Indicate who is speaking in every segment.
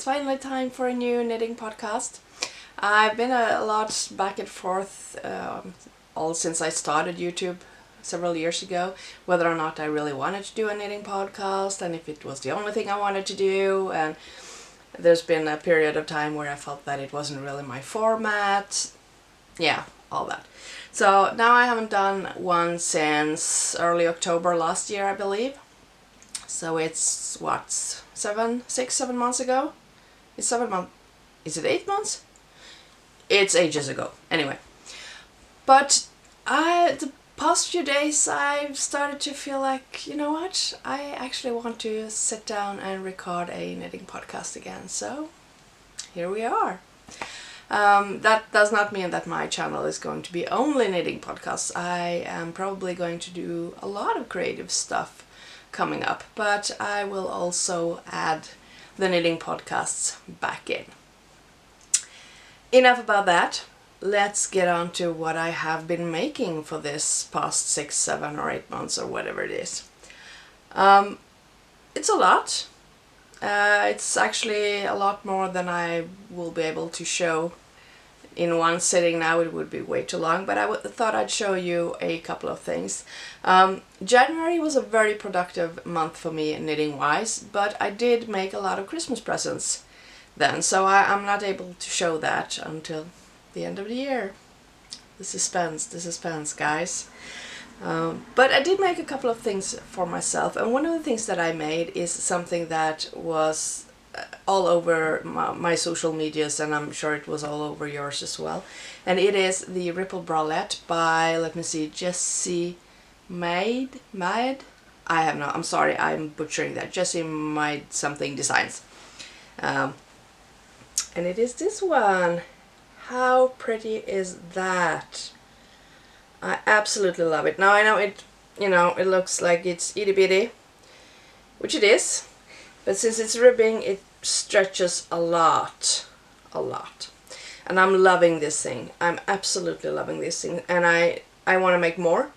Speaker 1: finally time for a new knitting podcast. I've been a lot back and forth all since I started YouTube several years ago, whether or not I really wanted to do a knitting podcast and if it was the only thing I wanted to do, and there's been a period of time where I felt that it wasn't really my format. Yeah, all that. So now I haven't done one since early October last year, I believe. So it's what, 7 months ago? It's 7 months. Is it 8 months? It's ages ago. Anyway. But the past few days I've started to feel like, you know what? I actually want to sit down and record a knitting podcast again. So here we are. That does not mean that my channel is going to be only knitting podcasts. I am probably going to do a lot of creative stuff coming up, but I will also add the knitting podcasts back in. Enough about that. Let's get on to what I have been making for this past 6, 7 or 8 months or whatever it is. It's a lot. It's actually a lot more than I will be able to show in one sitting now. It would be way too long, but I thought I'd show you a couple of things. January was a very productive month for me knitting wise, but I did make a lot of Christmas presents then, so I'm not able to show that until the end of the year. The suspense, guys. But I did make a couple of things for myself, and one of the things that I made is something that was all over my social medias, and I'm sure it was all over yours as well. And it is the Ripple Bralette by, let me see, Jessie Maed. I'm sorry, I'm butchering that. Jessie Maed something Designs. And it is this one. How pretty is that? I absolutely love it. Now I know it, it looks like it's itty bitty, which it is, but since it's ribbing, it stretches a lot. And I'm loving this thing. I'm absolutely loving this thing, and I want to make more.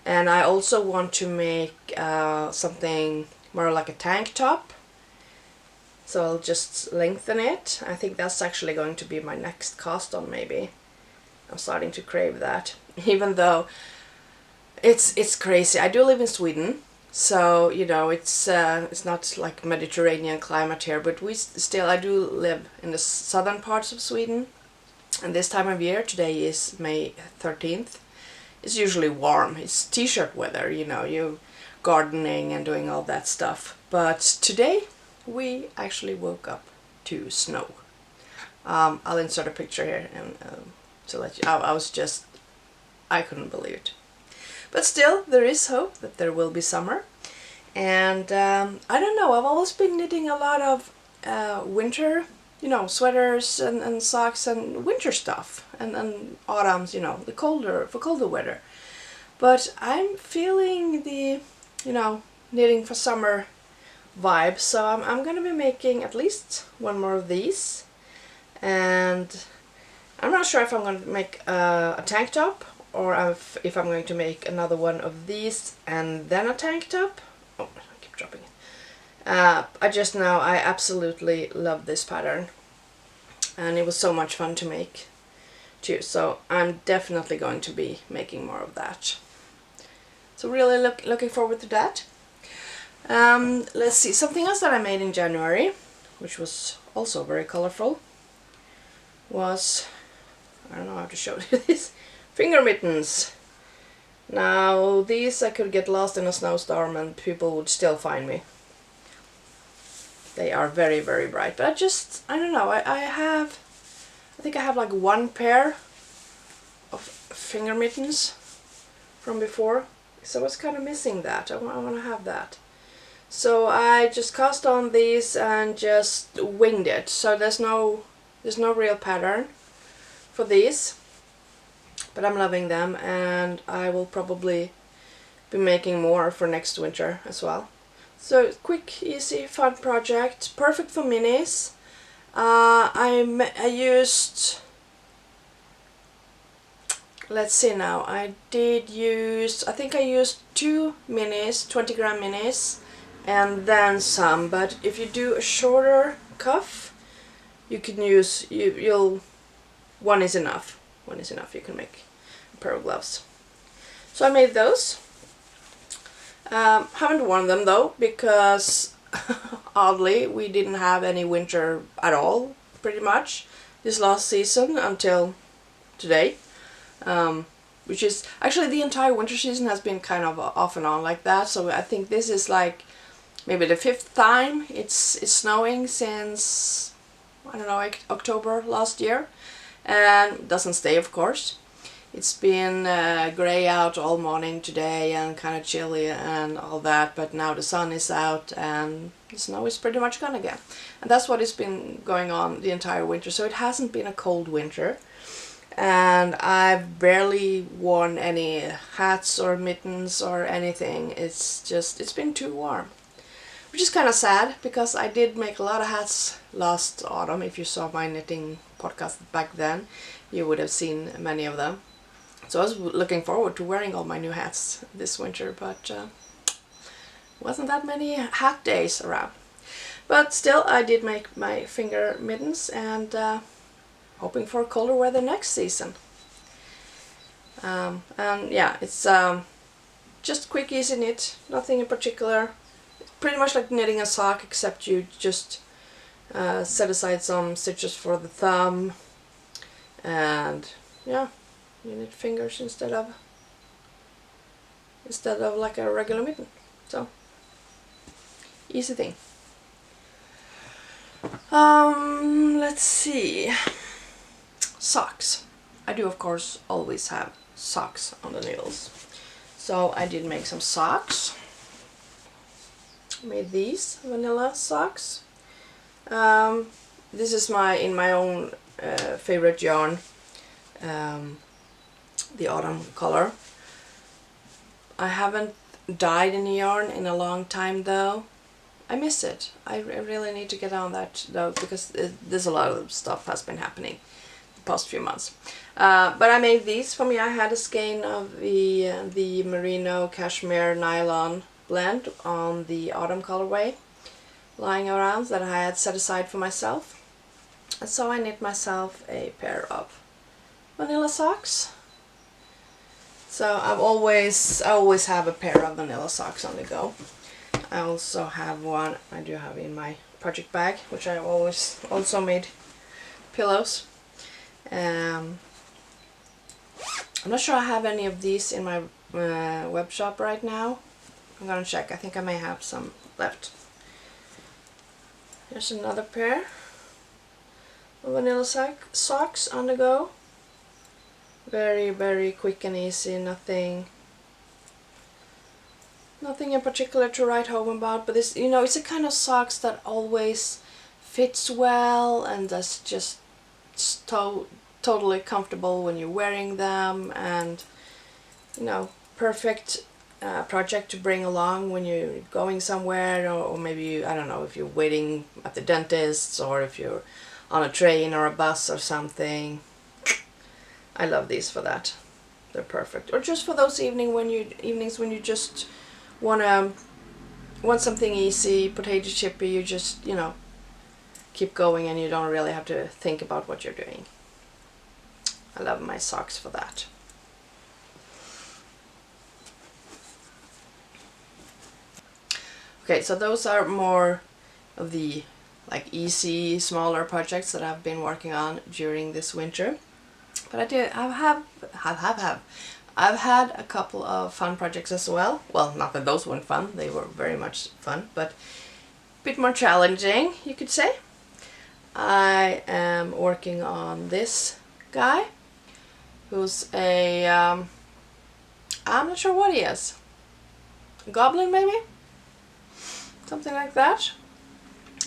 Speaker 1: And I also want to make something more like a tank top. So I'll just lengthen it. I think that's actually going to be my next cast on, maybe. I'm starting to crave that, even though it's crazy. I do live in Sweden, so it's not like Mediterranean climate here, but I do live in the southern parts of Sweden, and this time of year, today is May 13th, it's usually warm. It's t-shirt weather, you gardening and doing all that stuff. But today we actually woke up to snow. I'll insert a picture here and to let you. I couldn't believe it. But still, there is hope that there will be summer. And I don't know, I've always been knitting a lot of winter, sweaters and socks and winter stuff. And autumns, the colder weather. But I'm feeling the, knitting for summer vibe. So I'm going to be making at least one more of these. And I'm not sure if I'm going to make a tank top, or if I'm going to make another one of these and then a tank top. Oh, I keep dropping it. I absolutely love this pattern, and it was so much fun to make too, so I'm definitely going to be making more of that. So really looking forward to that. Let's see, something else that I made in January, which was also very colorful, was, I don't know how to show you this, finger mittens. Now these I could get lost in a snowstorm and people would still find me. They are very, very bright, but I don't know, I think I have like one pair of finger mittens from before, so I was kind of missing that. I want to have that. So I just cast on these and just winged it. So there's no real pattern for these, but I'm loving them, and I will probably be making more for next winter as well. So quick, easy, fun project, perfect for minis. I used, let's see now, I think I used 2 minis, 20 gram minis, and then some. But if you do a shorter cuff. You can use, one is enough. One is enough, you can make a pair of gloves. So I made those. Haven't worn them though, because oddly we didn't have any winter at all, pretty much, this last season until today. Which is, actually the entire winter season has been kind of off and on like that, so I think this is like maybe the 5th time it's snowing since, I don't know, October last year. And it doesn't stay, of course. It's been grey out all morning today and kind of chilly and all that, but now the sun is out and the snow is pretty much gone again. And that's what has been going on the entire winter, so it hasn't been a cold winter. And I've barely worn any hats or mittens or anything. It's been too warm. Which is kind of sad, because I did make a lot of hats last autumn. If you saw my knitting podcast back then, you would have seen many of them. So I was looking forward to wearing all my new hats this winter, but wasn't that many hat days around. But still, I did make my finger mittens, and hoping for colder weather next season. And yeah, it's just quick, easy knit, nothing in particular. Pretty much like knitting a sock, except you just set aside some stitches for the thumb, and yeah, you knit fingers instead of like a regular mitten. So easy thing. Let's see. Socks. I do, of course, always have socks on the needles. So I did make some socks. Made these vanilla socks. This is in my own favorite yarn, the autumn color. I haven't dyed any yarn in a long time though. I miss it. I really need to get on that though, because there's a lot of stuff has been happening the past few months. But I made these for me. I had a skein of the merino cashmere nylon blend on the autumn colorway lying around that I had set aside for myself, and so I knit myself a pair of vanilla socks. So I always have a pair of vanilla socks on the go. I also have one I do have in my project bag, which I always also made pillows. I'm not sure I have any of these in my web shop right now. I'm gonna check. I think I may have some left. Here's another pair of vanilla socks on the go. Very, very quick and easy. Nothing in particular to write home about. But this, it's a kind of socks that always fits well and that's just totally comfortable when you're wearing them, and perfect project to bring along when you're going somewhere, or maybe I don't know, if you're waiting at the dentist, or if you're on a train or a bus or something. I love these for that. They're perfect. Or just for those evenings when you just want something easy, potato chippy. You just keep going and you don't really have to think about what you're doing. I love my socks for that. Okay, so those are more of the easy, smaller projects that I've been working on during this winter. But I've had a couple of fun projects as well. Well, not that those weren't fun, they were very much fun, but a bit more challenging, you could say. I am working on this guy, who's a, I'm not sure what he is. A goblin, maybe? Something like that.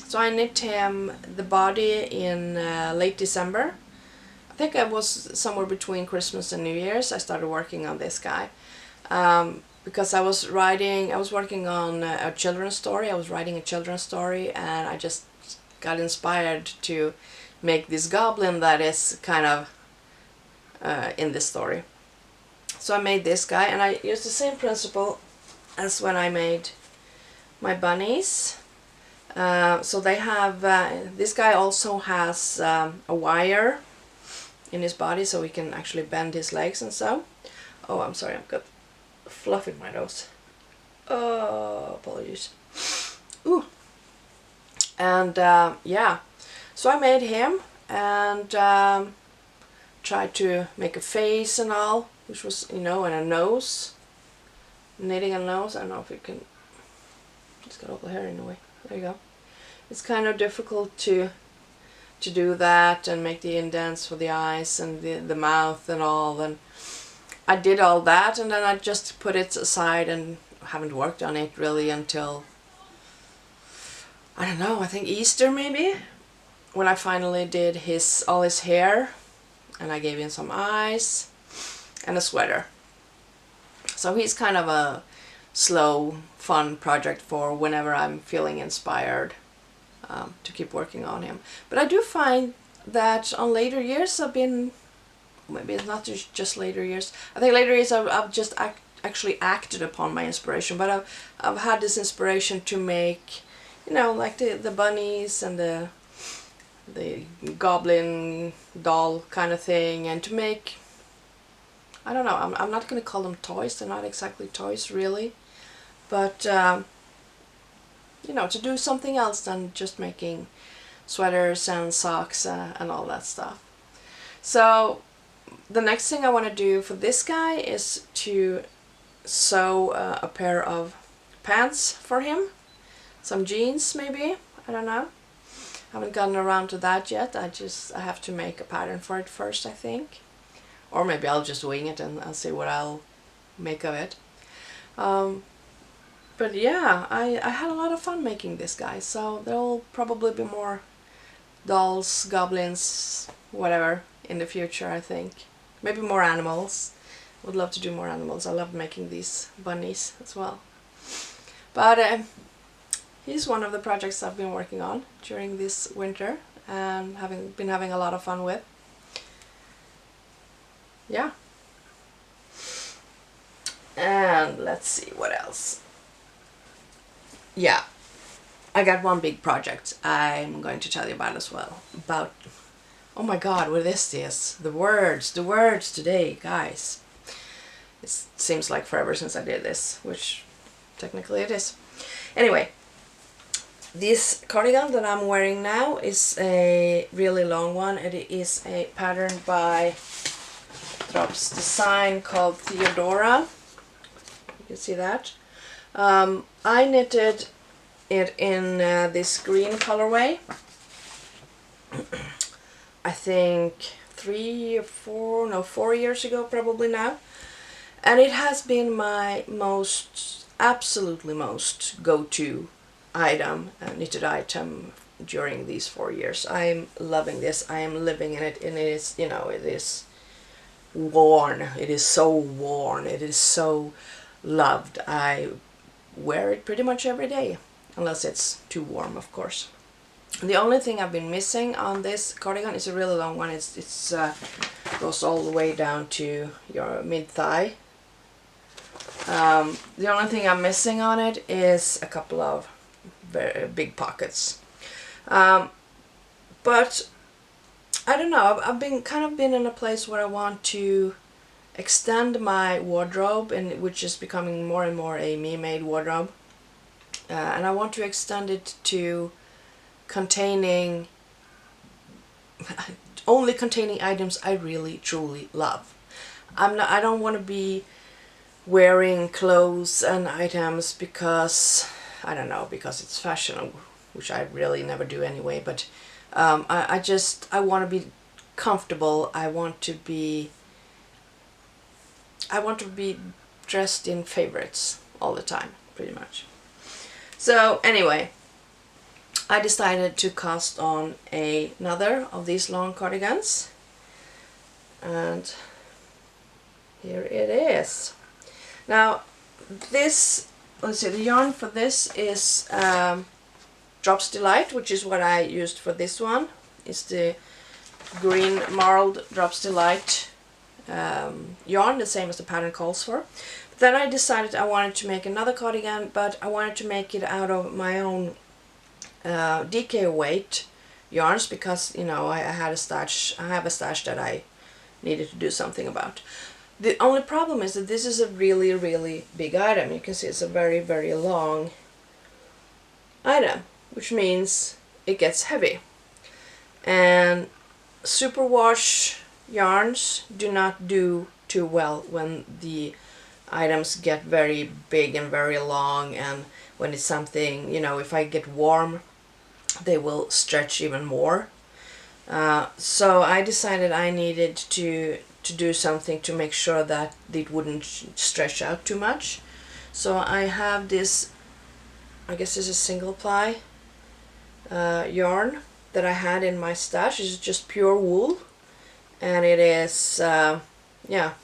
Speaker 1: So I knit him the body in late December. I think I was somewhere between Christmas and New Year's. I started working on this guy because I was working on a children's story. I was writing a children's story, and I just got inspired to make this goblin that is kind of in this story. So I made this guy, and I used the same principle as when I made my bunnies. So they have, this guy also has a wire in his body so he can actually bend his legs and so. Oh, I'm sorry, I've got fluff in my nose. Oh, apologies. Ooh. And yeah, so I made him and tried to make a face and all, which was, you know, and a nose. Knitting a nose. I don't know if you can. Just got all the hair in the way. There you go. It's kind of difficult to do that and make the indents for the eyes and the mouth and all. And I did all that and then I just put it aside and haven't worked on it really until, I don't know, I think Easter maybe, when I finally did all his hair and I gave him some eyes and a sweater. So he's kind of a slow, fun project for whenever I'm feeling inspired to keep working on him. But I do find that on later years I've been, maybe it's not just later years, I think later years I've just actually acted upon my inspiration, but I've had this inspiration to make, you know, like the bunnies and the goblin doll kind of thing, and to make, I don't know, I'm not going to call them toys, they're not exactly toys really, but you know, to do something else than just making sweaters and socks and all that stuff. So the next thing I want to do for this guy is to sew a pair of pants for him, some jeans maybe, I don't know. Haven't gotten around to that yet. I have to make a pattern for it first, I think. Or maybe I'll just wing it and I'll see what I'll make of it. But yeah, I had a lot of fun making this guy, so there'll probably be more dolls, goblins, whatever in the future, I think. Maybe more animals. Would love to do more animals. I love making these bunnies as well. But he's one of the projects I've been working on during this winter and been having a lot of fun with. Yeah. And let's see what else. Yeah, I got one big project I'm going to tell you about as well. Oh my god, what is this? The words today, guys. It seems like forever since I did this, which technically it is. Anyway, this cardigan that I'm wearing now is a really long one. It is a pattern by AniLove's Design called Theodora. You can see that. I knitted it in this green colorway. I think 3 or 4, no, 4 years ago probably now. And it has been my absolutely most go-to item, knitted item during these 4 years. I'm loving this. I am living in it, and it is, you know, it is worn. It is so worn. It is so loved. I wear it pretty much every day, unless it's too warm, of course. The only thing I've been missing on this cardigan is a really long one. It's goes all the way down to your mid-thigh. The only thing I'm missing on it is a couple of very big pockets. But I don't know, I've been in a place where I want to extend my wardrobe, and which is becoming more and more a me-made wardrobe. And I want to extend it to only containing items I really truly love. I don't want to be wearing clothes and items because, I don't know, because it's fashion, which I really never do anyway, but I want to be comfortable. I want to be dressed in favorites all the time, pretty much. So anyway, I decided to cast on another of these long cardigans, and here it is. Now this, let's see, the yarn for this is Drops Delight, which is what I used for this one. It's the green marled Drops Delight yarn, the same as the pattern calls for. But then I decided I wanted to make another cardigan, but I wanted to make it out of my own DK weight yarns because, you know, I have a stash that I needed to do something about. The only problem is that this is a really, really big item. You can see it's a very, very long item, which means it gets heavy. And superwash yarns do not do too well when the items get very big and very long, and when it's something, you know, if I get warm, they will stretch even more. So I decided I needed to do something to make sure that it wouldn't stretch out too much. So I have this, I guess this is single ply yarn that I had in my stash. It's just pure wool, and it is yeah,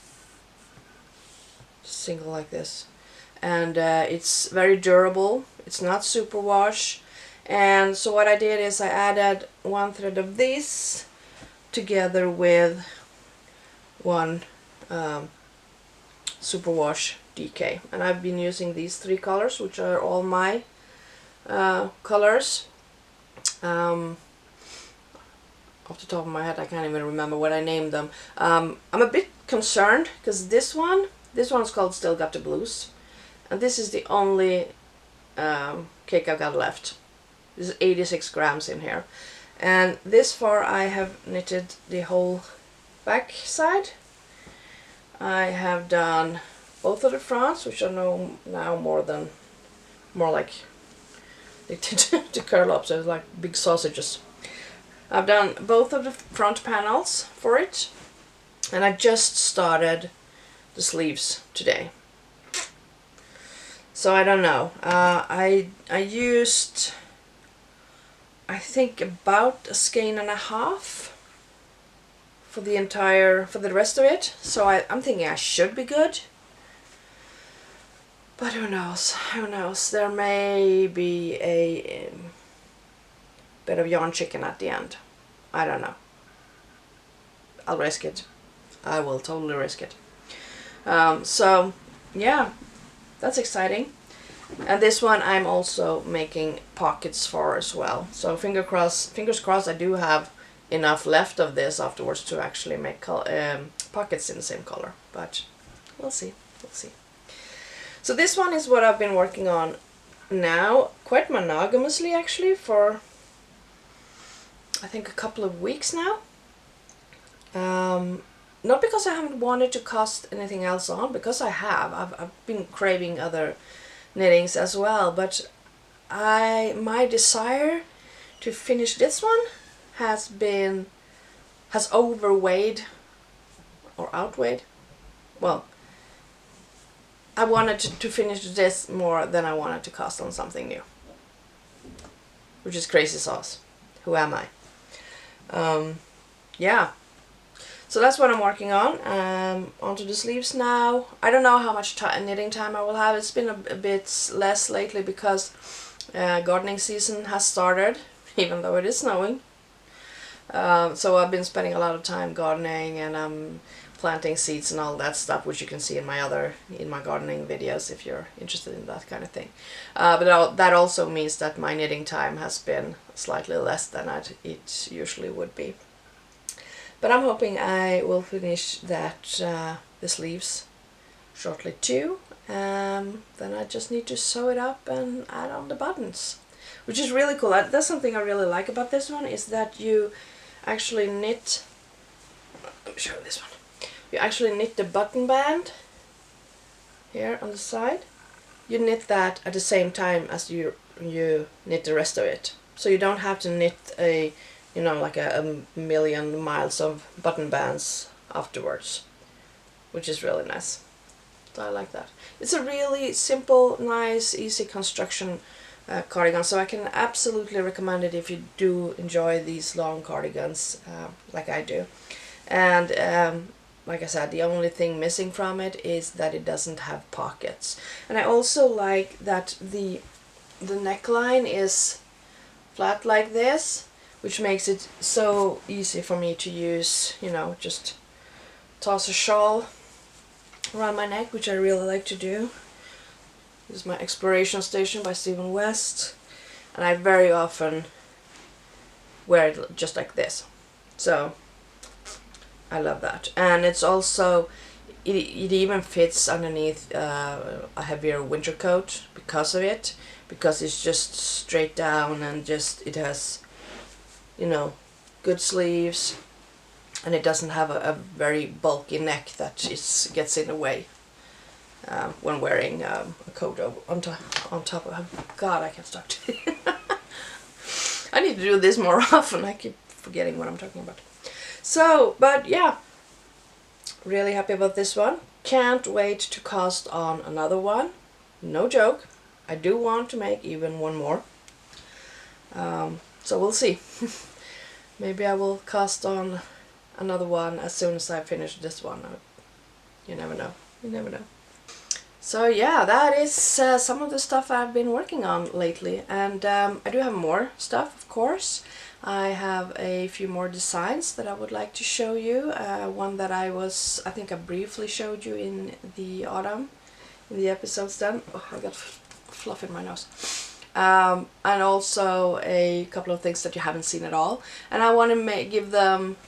Speaker 1: single like this, and it's very durable. It's not superwash. And so what I did is I added one thread of this together with one superwash DK, and I've been using these 3 colors, which are all my colors. Off the top of my head, I can't even remember what I named them. I'm a bit concerned because this one's called Still Got the Blues, and this is the only cake I've got left. This is 86 grams in here, and this far I have knitted the whole back side. I have done both of the fronts, which are now more like they tend to curl up, so it's like big sausages. I've done both of the front panels for it, and I just started the sleeves today. So I don't know. I used, I think, about a skein and a half for the rest of it. So I'm thinking I should be good. But who knows? Who knows? There may be a bit of yarn chicken at the end. I don't know. I'll risk it. I will totally risk it. So yeah, that's exciting. And this one I'm also making pockets for as well. So fingers crossed I do have enough left of this afterwards to actually make pockets in the same color. But we'll see. We'll see. So this one is what I've been working on now, quite monogamously actually, for I think a couple of weeks now. Not because I haven't wanted to cast anything else on, because I have. I've been craving other knittings as well, but my desire to finish this one has outweighed. Well, I wanted to finish this more than I wanted to cast on something new, which is crazy sauce. Who am I? Yeah. So that's what I'm working on. Onto the sleeves now. I don't know how much knitting time I will have. It's been a bit less lately because gardening season has started, even though it is snowing. So I've been spending a lot of time gardening, and I'm planting seeds and all that stuff, which you can see in my gardening videos if you're interested in that kind of thing. But that also means that my knitting time has been slightly less than it usually would be. But I'm hoping I will finish the sleeves shortly too. Then I just need to sew it up and add on the buttons, which is really cool. That's something I really like about this one, is that you actually knit. Let me show you this one. You actually knit the button band here on the side. You knit that at the same time as you knit the rest of it. So you don't have to knit like a million miles of button bands afterwards, which is really nice. So I like that. It's a really simple, nice, easy construction cardigan, so I can absolutely recommend it if you do enjoy these long cardigans like I do. And like I said, the only thing missing from it is that it doesn't have pockets. And I also like that the neckline is flat like this, which makes it so easy for me to use, just toss a shawl around my neck, which I really like to do. This is my Exploration Station by Stephen West. and I very often wear it just like this. So I love that, and it's also it even fits underneath a heavier winter coat because of it, because it's just straight down and just it has, you know, good sleeves, and it doesn't have a very bulky neck that gets in the way when wearing a coat on top of. God, I can't stop. I need to do this more often. I keep forgetting what I'm talking about. So, but yeah, really happy about this one. Can't wait to cast on another one. No joke. I do want to make even one more. So we'll see. Maybe I will cast on another one as soon as I finish this one. You never know. You never know. So yeah, that is some of the stuff I've been working on lately, and I do have more stuff, of course. I have a few more designs that I would like to show you. One that I think I briefly showed you in the autumn, in the episodes then. Oh, I got fluff in my nose. And also a couple of things that you haven't seen at all. And I want to give them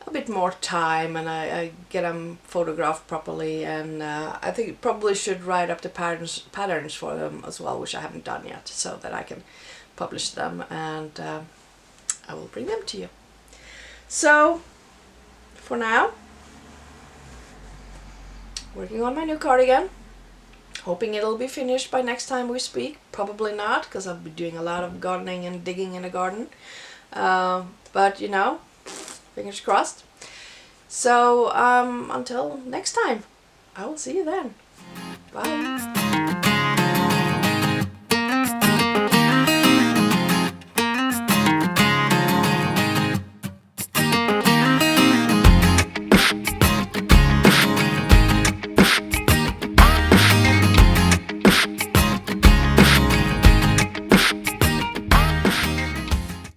Speaker 1: a bit more time, and I get them photographed properly, and I think probably should write up the patterns for them as well, which I haven't done yet, so that I can publish them, and I will bring them to you. So for now, working on my new cardigan, hoping it'll be finished by next time we speak. Probably not, because I'll be doing a lot of gardening and digging in the garden, but you know, fingers crossed. So until next time, I will see you then. Bye.